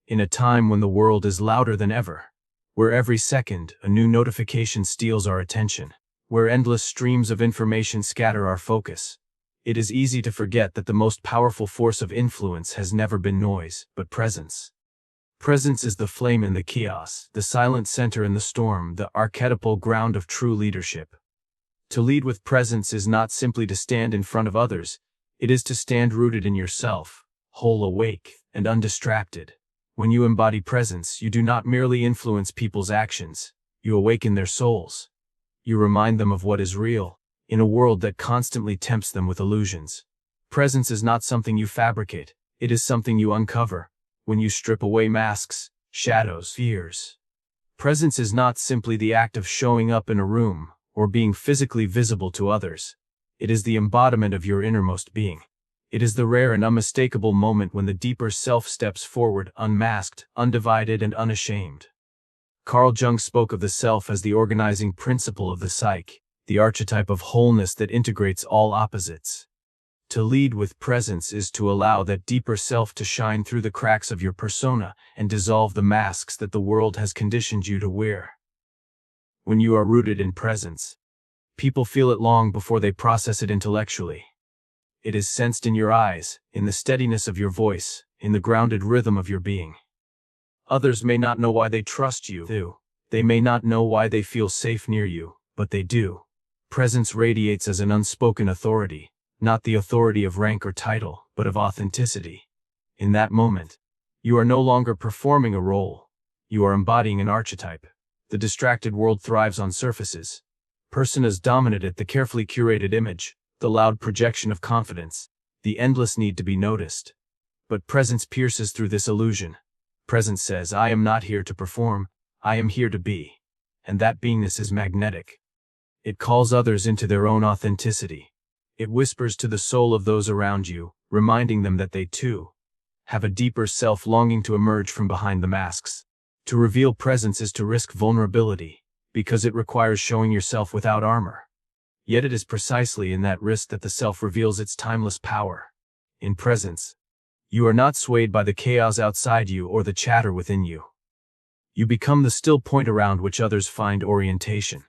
In a time when the world is louder than ever, where every second a new notification steals our attention, where endless streams of information scatter our focus, it is easy to forget that the most powerful force of influence has never been noise, but presence. Presence is the flame in the chaos, the silent center in the storm, the archetypal ground of true leadership. To lead with presence is not simply to stand in front of others, it is to stand rooted in yourself, whole, awake, and undistracted. When you embody presence, you do not merely influence people's actions, you awaken their souls. You remind them of what is real, in a world that constantly tempts them with illusions. Presence is not something you fabricate, it is something you uncover, when you strip away masks, shadows, fears. Presence is not simply the act of showing up in a room, or being physically visible to others. It is the embodiment of your innermost being. It is the rare and unmistakable moment when the deeper self steps forward, unmasked, undivided, and unashamed. Carl Jung spoke of the self as the organizing principle of the psyche, the archetype of wholeness that integrates all opposites. To lead with presence is to allow that deeper self to shine through the cracks of your persona and dissolve the masks that the world has conditioned you to wear. When you are rooted in presence, people feel it long before they process it intellectually. It is sensed in your eyes, in the steadiness of your voice, in the grounded rhythm of your being. Others may not know why they trust you. They may not know why they feel safe near you, but they do. Presence radiates as an unspoken authority, not the authority of rank or title, but of authenticity. In that moment, you are no longer performing a role. You are embodying an archetype. The distracted world thrives on surfaces. Personas dominate it, the carefully curated image, the loud projection of confidence, the endless need to be noticed. But presence pierces through this illusion. Presence says, I am not here to perform, I am here to be. And that beingness is magnetic. It calls others into their own authenticity. It whispers to the soul of those around you, reminding them that they too have a deeper self longing to emerge from behind the masks. To reveal presence is to risk vulnerability, because it requires showing yourself without armor. Yet it is precisely in that risk that the self reveals its timeless power. In presence, you are not swayed by the chaos outside you or the chatter within you. You become the still point around which others find orientation.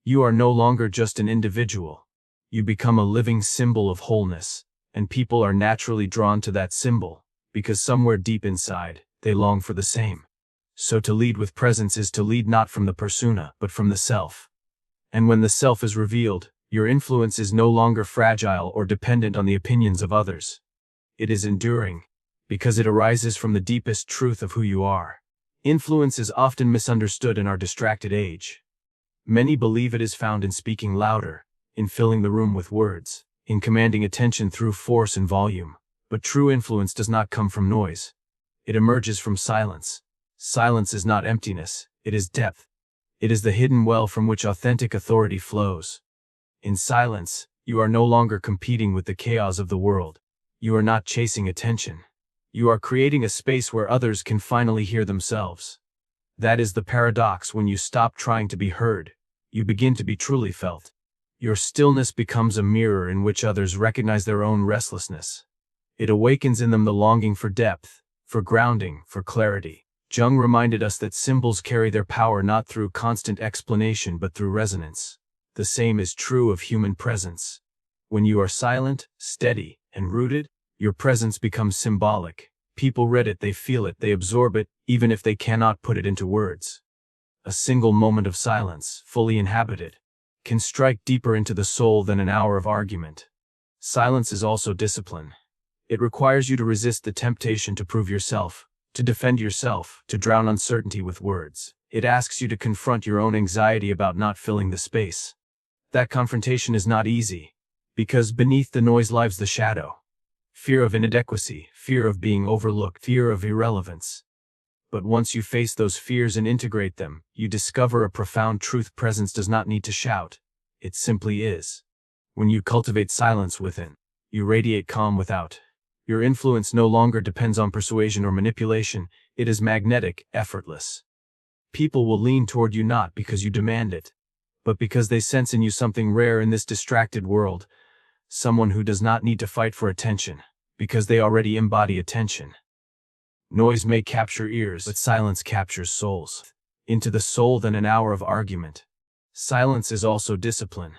You are no longer just an individual. You become a living symbol of wholeness, and people are naturally drawn to that symbol, because somewhere deep inside, they long for the same. So to lead with presence is to lead not from the persona, but from the self. And when the self is revealed, your influence is no longer fragile or dependent on the opinions of others. It is enduring, because it arises from the deepest truth of who you are. Influence is often misunderstood in our distracted age. Many believe it is found in speaking louder, in filling the room with words, in commanding attention through force and volume. But true influence does not come from noise. It emerges from silence. Silence is not emptiness, it is depth. It is the hidden well from which authentic authority flows. In silence, you are no longer competing with the chaos of the world. You are not chasing attention. You are creating a space where others can finally hear themselves. That is the paradox. When you stop trying to be heard, you begin to be truly felt. Your stillness becomes a mirror in which others recognize their own restlessness. It awakens in them the longing for depth, for grounding, for clarity. Jung reminded us that symbols carry their power not through constant explanation but through resonance. The same is true of human presence. When you are silent, steady, and rooted, your presence becomes symbolic. People read it, they feel it, they absorb it, even if they cannot put it into words. A single moment of silence, fully inhabited, can strike deeper into the soul than an hour of argument. Silence is also discipline. It requires you to resist the temptation to prove yourself, to defend yourself, to drown uncertainty with words. It asks you to confront your own anxiety about not filling the space. That confrontation is not easy, because beneath the noise lies the shadow. Fear of inadequacy, fear of being overlooked, fear of irrelevance. But once you face those fears and integrate them, you discover a profound truth: presence does not need to shout. It simply is. When you cultivate silence within, you radiate calm without. Your influence no longer depends on persuasion or manipulation, it is magnetic, effortless. People will lean toward you not because you demand it, but because they sense in you something rare in this distracted world, someone who does not need to fight for attention, because they already embody attention. Noise may capture ears, but silence captures souls. Into the soul than an hour of argument. Silence is also discipline.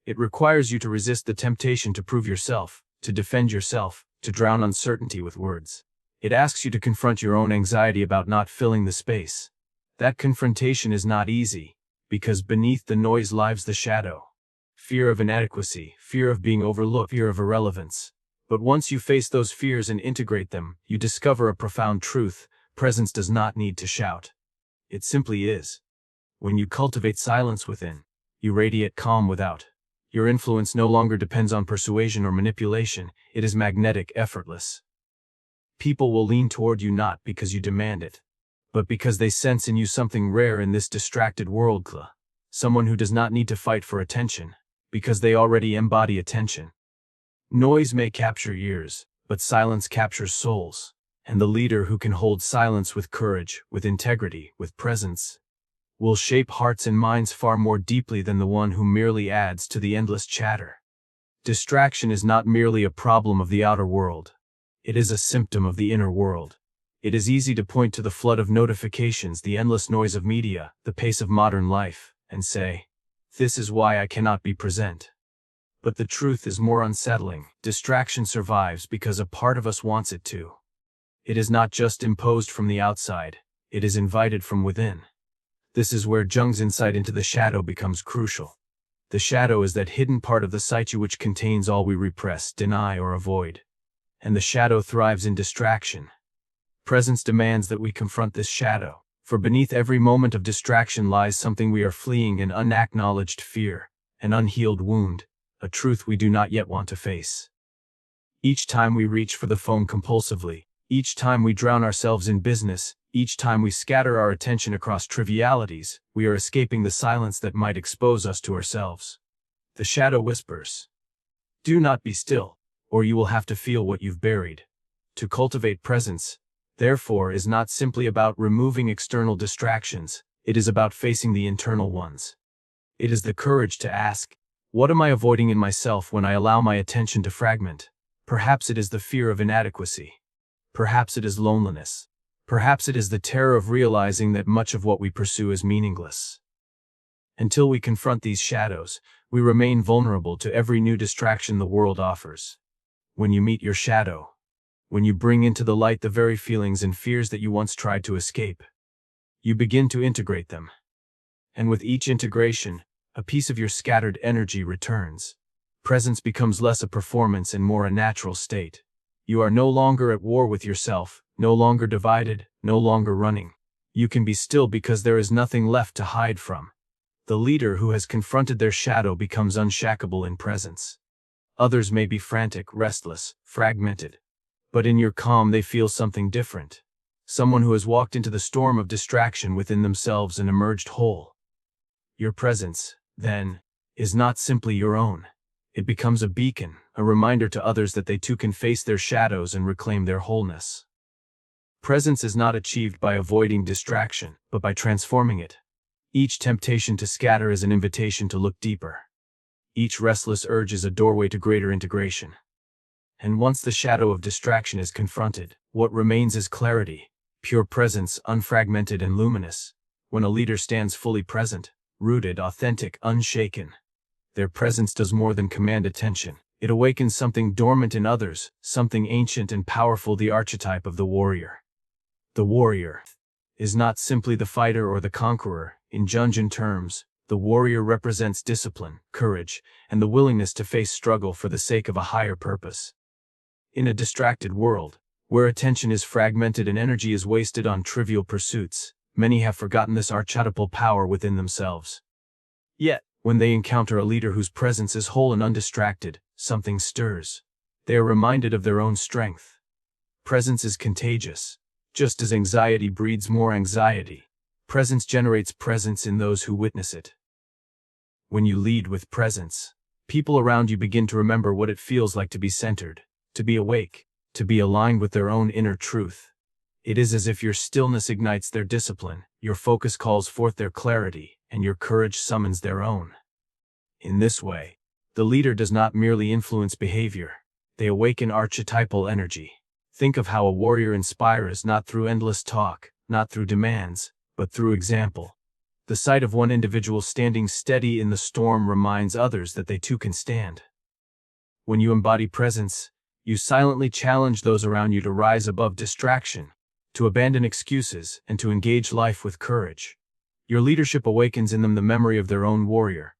It requires you to resist the temptation to prove yourself, to defend yourself, to drown uncertainty with words. It asks you to confront your own anxiety about not filling the space. That confrontation is not easy, because beneath the noise lies the shadow. Fear of inadequacy, fear of being overlooked, fear of irrelevance. But once you face those fears and integrate them, you discover a profound truth: presence does not need to shout. It simply is. When you cultivate silence within, you radiate calm without. Your influence no longer depends on persuasion or manipulation, it is magnetic, effortless. People will lean toward you not because you demand it, but because they sense in you something rare in this distracted world. Someone who does not need to fight for attention, because they already embody attention. Noise may capture ears, but silence captures souls, and the leader who can hold silence with courage, with integrity, with presence, will shape hearts and minds far more deeply than the one who merely adds to the endless chatter. Distraction is not merely a problem of the outer world. It is a symptom of the inner world. It is easy to point to the flood of notifications, the endless noise of media, the pace of modern life, and say, "This is why I cannot be present." But the truth is more unsettling. Distraction survives because a part of us wants it to. It is not just imposed from the outside, it is invited from within. This is where Jung's insight into the shadow becomes crucial. The shadow is that hidden part of the psyche which contains all we repress, deny, or avoid. And the shadow thrives in distraction. Presence demands that we confront this shadow, for beneath every moment of distraction lies something we are fleeing: an unacknowledged fear, an unhealed wound, a truth we do not yet want to face. Each time we reach for the phone compulsively, each time we drown ourselves in business, each time we scatter our attention across trivialities, we are escaping the silence that might expose us to ourselves. The shadow whispers, "Do not be still, or you will have to feel what you've buried." To cultivate presence, therefore, is not simply about removing external distractions, it is about facing the internal ones. It is the courage to ask, what am I avoiding in myself when I allow my attention to fragment? Perhaps it is the fear of inadequacy. Perhaps it is loneliness. Perhaps it is the terror of realizing that much of what we pursue is meaningless. Until we confront these shadows, we remain vulnerable to every new distraction the world offers. When you meet your shadow, when you bring into the light the very feelings and fears that you once tried to escape, you begin to integrate them. And with each integration, a piece of your scattered energy returns. Presence becomes less a performance and more a natural state. You are no longer at war with yourself, no longer divided, no longer running. You can be still because there is nothing left to hide from. The leader who has confronted their shadow becomes unshackable in presence. Others may be frantic, restless, fragmented. But in your calm they feel something different. Someone who has walked into the storm of distraction within themselves and emerged whole. Your presence, then, is not simply your own. It becomes a beacon, a reminder to others that they too can face their shadows and reclaim their wholeness. Presence is not achieved by avoiding distraction, but by transforming it. Each temptation to scatter is an invitation to look deeper. Each restless urge is a doorway to greater integration. And once the shadow of distraction is confronted, what remains is clarity, pure presence, unfragmented and luminous. When a leader stands fully present, rooted, authentic, unshaken, their presence does more than command attention. It awakens something dormant in others, something ancient and powerful, the archetype of the warrior. The warrior is not simply the fighter or the conqueror. In Jungian terms, the warrior represents discipline, courage, and the willingness to face struggle for the sake of a higher purpose. In a distracted world, where attention is fragmented and energy is wasted on trivial pursuits, many have forgotten this archetypal power within themselves. Yet, when they encounter a leader whose presence is whole and undistracted, something stirs. They are reminded of their own strength. Presence is contagious. Just as anxiety breeds more anxiety, presence generates presence in those who witness it. When you lead with presence, people around you begin to remember what it feels like to be centered, to be awake, to be aligned with their own inner truth. It is as if your stillness ignites their discipline, your focus calls forth their clarity, and your courage summons their own. In this way, the leader does not merely influence behavior, they awaken archetypal energy. Think of how a warrior inspires not through endless talk, not through demands, but through example. The sight of one individual standing steady in the storm reminds others that they too can stand. When you embody presence, you silently challenge those around you to rise above distraction, to abandon excuses, and to engage life with courage. Your leadership awakens in them the memory of their own warrior,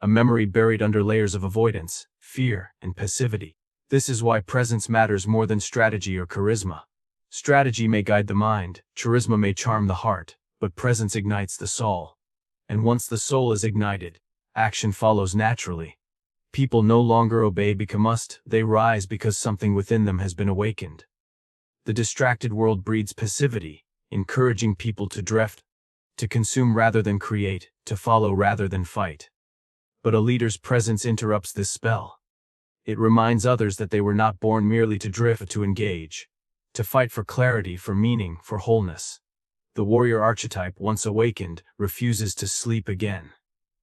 a memory buried under layers of avoidance, fear, and passivity. This is why presence matters more than strategy or charisma. Strategy may guide the mind, charisma may charm the heart, but presence ignites the soul. And once the soul is ignited, action follows naturally. People no longer obey because must, they rise because something within them has been awakened. The distracted world breeds passivity, encouraging people to drift, to consume rather than create, to follow rather than fight. But a leader's presence interrupts this spell. It reminds others that they were not born merely to drift but to engage, to fight for clarity, for meaning, for wholeness. The warrior archetype, once awakened, refuses to sleep again.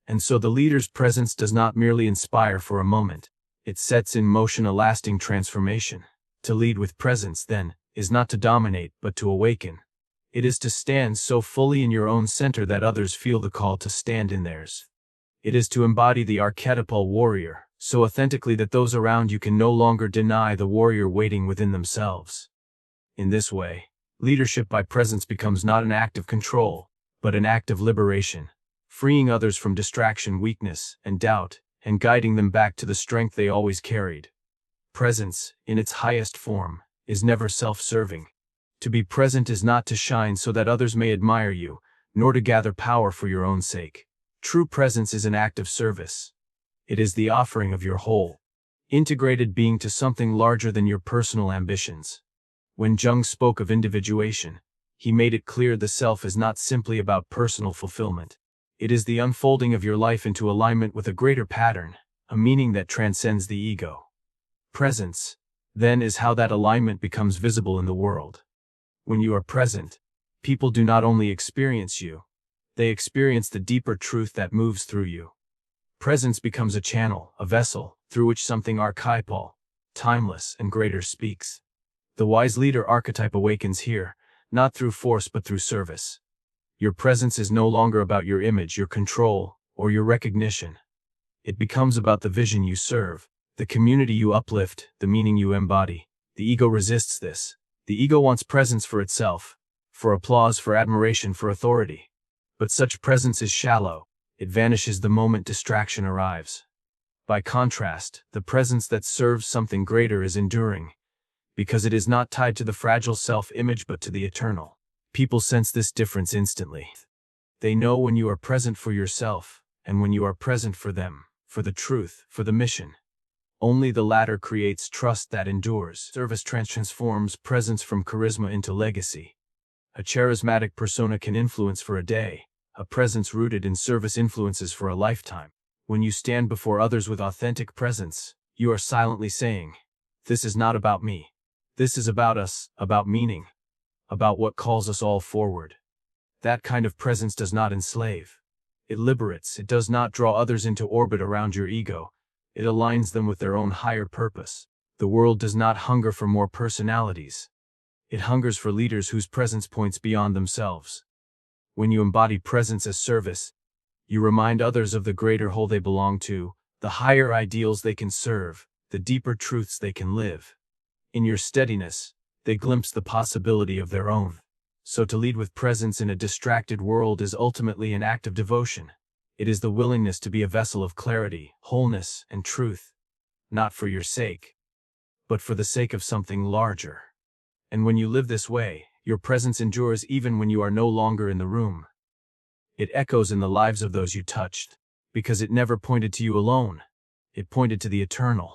And so the leader's presence does not merely inspire for a moment. It sets in motion a lasting transformation. To lead with presence, then, is not to dominate but to awaken. It is to stand so fully in your own center that others feel the call to stand in theirs. It is to embody the archetypal warrior, so authentically that those around you can no longer deny the warrior waiting within themselves. In this way, leadership by presence becomes not an act of control, but an act of liberation, freeing others from distraction, weakness, and doubt, and guiding them back to the strength they always carried. Presence, in its highest form, is never self-serving. To be present is not to shine so that others may admire you, nor to gather power for your own sake. True presence is an act of service. It is the offering of your whole, integrated being to something larger than your personal ambitions. When Jung spoke of individuation, he made it clear the self is not simply about personal fulfillment. It is the unfolding of your life into alignment with a greater pattern, a meaning that transcends the ego. Presence, then, is how that alignment becomes visible in the world. When you are present, people do not only experience you, they experience the deeper truth that moves through you. Presence becomes a channel, a vessel, through which something archetypal, timeless, and greater speaks. The wise leader archetype awakens here, not through force but through service. Your presence is no longer about your image, your control, or your recognition. It becomes about the vision you serve, the community you uplift, the meaning you embody. The ego resists this. The ego wants presence for itself, for applause, for admiration, for authority. But such presence is shallow. It vanishes the moment distraction arrives. By contrast, the presence that serves something greater is enduring, because it is not tied to the fragile self-image but to the eternal. People sense this difference instantly. They know when you are present for yourself, and when you are present for them, for the truth, for the mission. Only the latter creates trust that endures. Service transforms presence from charisma into legacy. A charismatic persona can influence for a day. A presence rooted in service influences for a lifetime. When you stand before others with authentic presence, you are silently saying, "This is not about me. This is about us, about meaning, about what calls us all forward." That kind of presence does not enslave. It liberates. It does not draw others into orbit around your ego. It aligns them with their own higher purpose. The world does not hunger for more personalities. It hungers for leaders whose presence points beyond themselves. When you embody presence as service, you remind others of the greater whole they belong to, the higher ideals they can serve, the deeper truths they can live. In your steadiness, they glimpse the possibility of their own. So to lead with presence in a distracted world is ultimately an act of devotion. It is the willingness to be a vessel of clarity, wholeness, and truth, not for your sake, but for the sake of something larger. And when you live this way, your presence endures even when you are no longer in the room. It echoes in the lives of those you touched, because it never pointed to you alone. It pointed to the eternal.